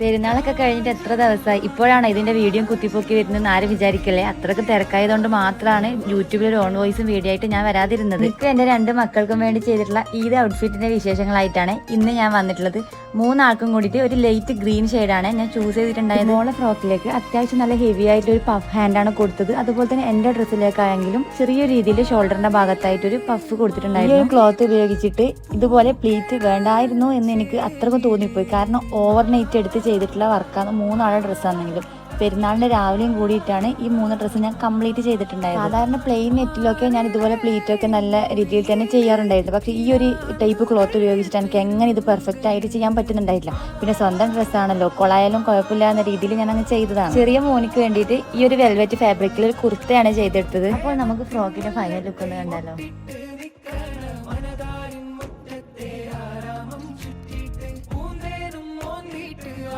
പെരുന്നാളൊക്കെ കഴിഞ്ഞിട്ട് എത്ര ദിവസമായി, ഇപ്പോഴാണ് ഇതിന്റെ വീഡിയോ കുത്തിപ്പൊക്കി വരുന്നതെന്ന് ആരും വിചാരിക്കല്ലേ. അത്രക്ക് തിരക്കായതുകൊണ്ട് മാത്രമാണ് യൂട്യൂബിൽ ഒരു ഓൺ വോയിസും വീഡിയോ ആയിട്ട് ഞാൻ വരാതിരുന്നത്. ഇപ്പൊ എന്റെ 2 മക്കൾക്കും വേണ്ടി ചെയ്തിട്ടുള്ള ഈദ് ഔട്ട്ഫിറ്റിന്റെ വിശേഷങ്ങളായിട്ടാണ് ഇന്ന് ഞാൻ വന്നിട്ടുള്ളത്. 3 ആൾക്കും കൂടിയിട്ട് ഒരു ലൈറ്റ് ഗ്രീൻ ഷെയ്ഡാണ് ഞാൻ ചൂസ് ചെയ്തിട്ടുണ്ടായത്. മോളെ ഫ്രോക്കിലേക്ക് അത്യാവശ്യം നല്ല ഹെവി ആയിട്ട് ഒരു പഫ് ഹാൻഡാണ് കൊടുത്തത്. അതുപോലെ തന്നെ എന്റെ ഡ്രസ്സിലേക്കായെങ്കിലും ചെറിയ രീതിയിൽ ഷോൾഡറിന്റെ ഭാഗത്തായിട്ട് ഒരു പഫ് കൊടുത്തിട്ടുണ്ടായിരുന്നു. ഈ ക്ലോത്ത് ഉപയോഗിച്ചിട്ട് ഇതുപോലെ പ്ലീറ്റ് വേണ്ടായിരുന്നു എന്ന് എനിക്ക് അത്രക്കും തോന്നിപ്പോയി. കാരണം ഓവർ നൈറ്റ് എടുത്ത് ചെയ്തിട്ടുള്ള വർക്കാണ് 3 ആളുടെ ഡ്രസ്സാണെങ്കിലും. പെരുന്നാളിന്റെ രാവിലെയും കൂടിയിട്ടാണ് ഈ 3 ഡ്രസ്സ് ഞാൻ കംപ്ലീറ്റ് ചെയ്തിട്ടുണ്ടായത്. സാധാരണ പ്ലെയിൻ നെറ്റിലൊക്കെ ഞാൻ ഇതുപോലെ പ്ലീറ്റൊക്കെ നല്ല രീതിയിൽ തന്നെ ചെയ്യാറുണ്ടായിരുന്നു. പക്ഷേ ഈ ഒരു ടൈപ്പ് ക്ലോത്ത് ഉപയോഗിച്ചിട്ട് എനിക്ക് എങ്ങനെ ഇത് പെർഫെക്റ്റ് ആയിട്ട് ചെയ്യാൻ പറ്റുന്നുണ്ടായില്ല. പിന്നെ സ്വന്തം ഡ്രസ്സാണല്ലോ, കൊളായാലും കുഴപ്പമില്ല എന്ന രീതിയിൽ ഞാൻ അങ്ങ് ചെയ്തതാണ്. ചെറിയ മോനിക്ക് വേണ്ടിയിട്ട് ഈ ഒരു വെൽവെറ്റ് ഫാബ്രിക്കിൽ ഒരു കുർത്തയാണ് ചെയ്തെടുത്തത്. അപ്പോൾ നമുക്ക് ഫ്രോക്കിന്റെ ഫൈനൽ ലുക്ക് ഒന്ന് കണ്ടാലോ.